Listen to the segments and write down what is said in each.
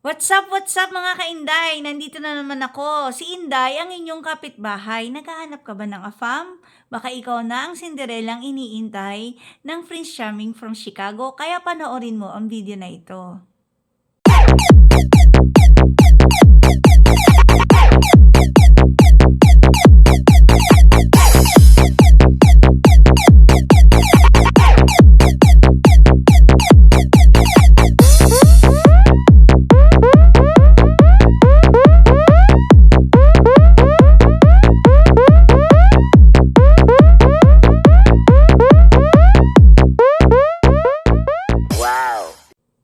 What's up mga kainday? Nandito na naman ako. Si Inday, ang inyong kapitbahay. Naghahanap ka ba ng afam? Baka ikaw na ang Cinderellang iniintay ng Prince Charming from Chicago, kaya panoorin mo ang video na ito.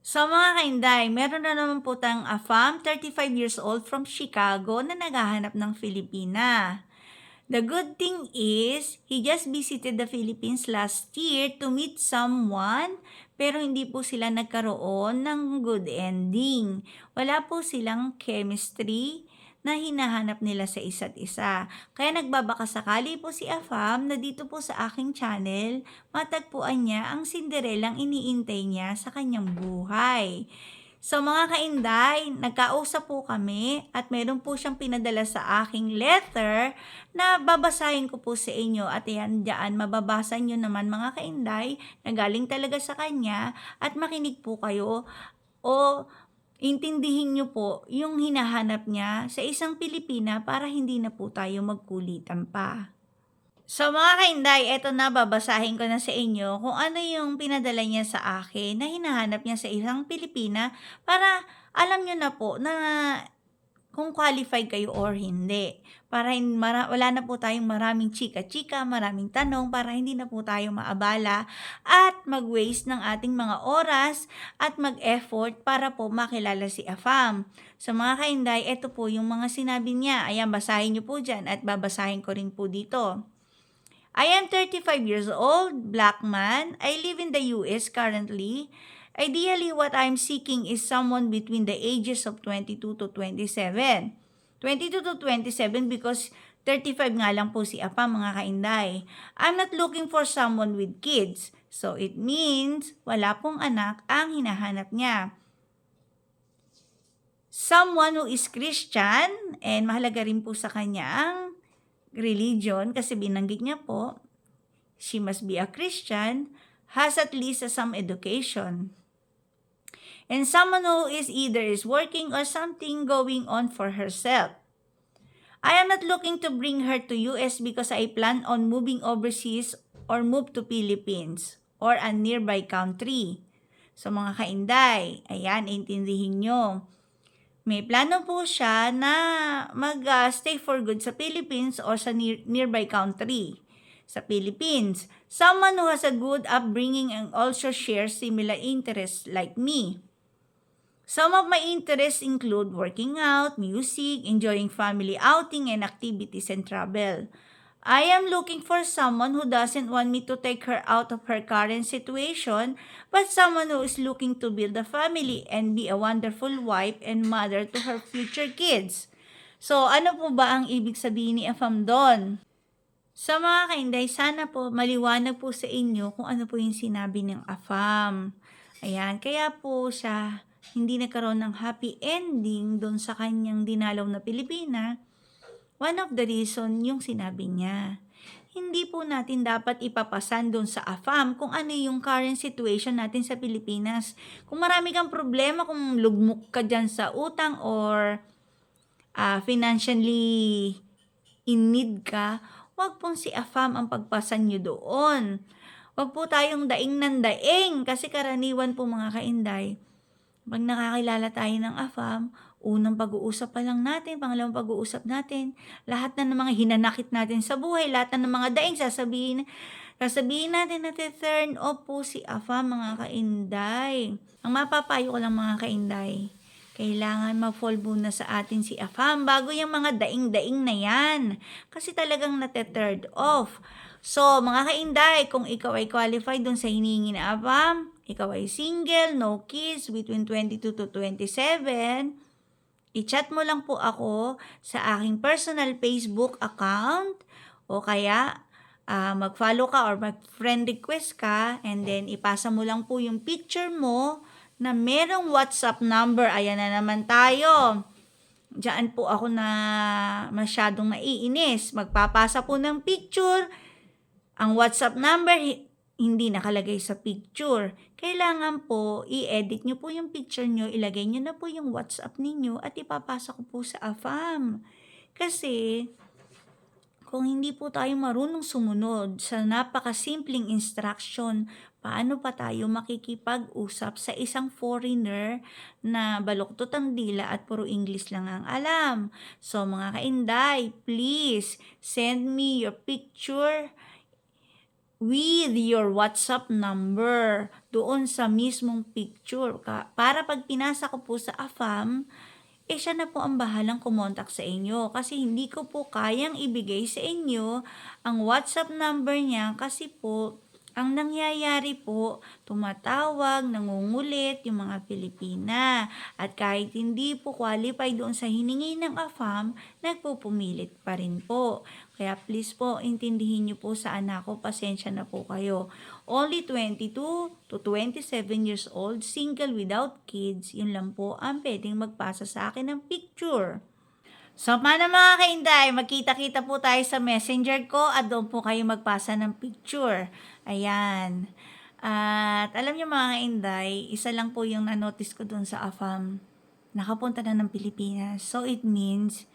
So mga kainday, meron na naman po tayong afam, 35 years old from Chicago na naghahanap ng Filipina. The good thing is, he just visited the Philippines last year to meet someone, pero hindi po sila nagkaroon ng good ending. Wala po silang chemistry na hinahanap nila sa isa't isa. Kaya nagbabaka sakali po si Afam na dito po sa aking channel, matagpuan niya ang Cinderellang iniintay niya sa kanyang buhay. So mga kainday, nagkausap po kami at meron po siyang pinadala sa aking letter na babasahin ko po sa inyo at yan dyan, mababasa nyo naman mga kainday na galing talaga sa kanya at makinig po kayo o intindihin nyo po yung hinahanap niya sa isang Pilipina para hindi na po tayo magkulitan pa. So mga kainday, eto na, babasahin ko na sa inyo kung ano yung pinadala niya sa akin na hinahanap niya sa isang Pilipina para alam nyo na po na kung qualified kayo or hindi. Para wala na po tayong maraming chika-chika, maraming tanong, para hindi na po tayo maabala at mag-waste ng ating mga oras at mag-effort para po makilala si Afam. So mga kainday, eto po yung mga sinabi niya. Ayan, basahin niyo po dyan at babasahin ko rin po dito. I am 35 years old, black man. I live in the US currently. Ideally, what I'm seeking is someone between the ages of 22 to 27. 22 to 27 because 35 nga lang po si Apa mga kainday. I'm not looking for someone with kids. So it means wala pong anak ang hinahanap niya. Someone who is Christian, and mahalaga rin po sa kanya ang religion kasi binanggit niya po, she must be a Christian, has at least some education. And someone who is either is working or something going on for herself. I am not looking to bring her to US because I plan on moving overseas or move to Philippines or a nearby country. So mga kainday, ayan, intindihin nyo. May plano po siya na mag-stay for good sa Philippines or sa nearby country. Sa Philippines, someone who has a good upbringing and also shares similar interests like me. Some of my interests include working out, music, enjoying family outing and activities and travel. I am looking for someone who doesn't want me to take her out of her current situation, but someone who is looking to build a family and be a wonderful wife and mother to her future kids. So, ano po ba ang ibig sabihin ni Afam doon? Sa mga kainday, sana po maliwanag po sa inyo kung ano po yung sinabi ng Afam. Ayan, kaya po siya hindi nagkaroon ng happy ending doon sa kanyang dinalaw na Pilipina. One of the reason yung sinabi niya. Hindi po natin dapat ipapasan doon sa Afam kung ano yung current situation natin sa Pilipinas. Kung marami kang problema, kung lugmok ka dyan sa utang or financially in need ka, wag pong si Afam ang pagpasan nyo doon. Wag po tayong daing ng daing kasi karaniwan po mga kainday, pag nakakilala tayo ng Afam, unang pag-uusap pa lang natin, pangalawang pag-uusap natin, lahat na ng mga hinanakit natin sa buhay, lahat na ng mga daing sasabihin natin na turn off po si Afam mga kainday. Ang mapapayo ko lang mga kainday, kailangan ma-fall muna sa atin si Afam bago yung mga daing-daing na yan. Kasi talagang nate-third off. So, mga kainday, kung ikaw ay qualified dun sa hinihingi na Afam, ikaw ay single, no kids, between 22 to 27, i-chat mo lang po ako sa aking personal Facebook account o kaya mag-follow ka or mag-friend request ka and then ipasa mo lang po yung picture mo na merong WhatsApp number. Ayan na naman tayo. Diyan po ako na masyadong naiinis. Magpapasa po ng picture. Ang WhatsApp number, hindi nakalagay sa picture. Kailangan po, i-edit nyo po yung picture nyo, ilagay nyo na po yung WhatsApp ninyo at ipapasa ko po sa AFAM. Kasi, kung hindi po tayo marunong sumunod sa napakasimpleng instruction, paano pa tayo makikipag-usap sa isang foreigner na baluktot ang dila at puro English lang ang alam? So mga kainday, please send me your picture with your WhatsApp number doon sa mismong picture. Para pag pinasa ko po sa AFAM, siya na po ang bahalang kumontak sa inyo kasi hindi ko po kayang ibigay sa inyo ang WhatsApp number niya kasi po ang nangyayari po, tumatawag, nangungulit yung mga Pilipina at kahit hindi po qualify doon sa hiningi ng AFAM, nagpupumilit pa rin po. Kaya please po, intindihin niyo po sa anak ko, pasensya na po kayo. Only 22 to 27 years old, single without kids, yun lang po ang pwedeng magpasa sa akin ng picture. So, paano mga kainday? Magkita-kita po tayo sa messenger ko at doon po kayo magpasa ng picture. Ayan. At alam niyo mga kainday, isa lang po yung na-notice ko doon sa AFAM. Nakapunta na ng Pilipinas. So, it means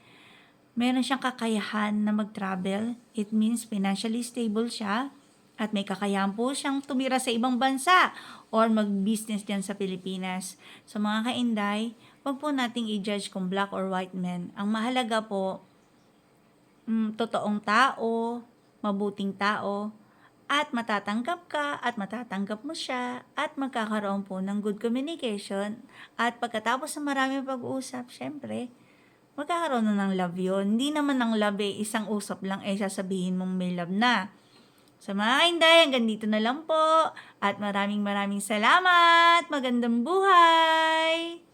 meron siyang kakayahan na mag-travel. It means financially stable siya at may kakayahan po siyang tumira sa ibang bansa or mag-business dyan sa Pilipinas. So mga kainday, wag po nating i-judge kung black or white men. Ang mahalaga po, totoong tao, mabuting tao, at matatanggap ka at matatanggap mo siya at magkakaroon po ng good communication at pagkatapos ng maraming pag-uusap, syempre, magkakaroon na ng love yun. Hindi naman ng love isang usap lang sasabihin mong may love na. Sa mga kainday, hanggang dito na lang po. At maraming salamat. Magandang buhay!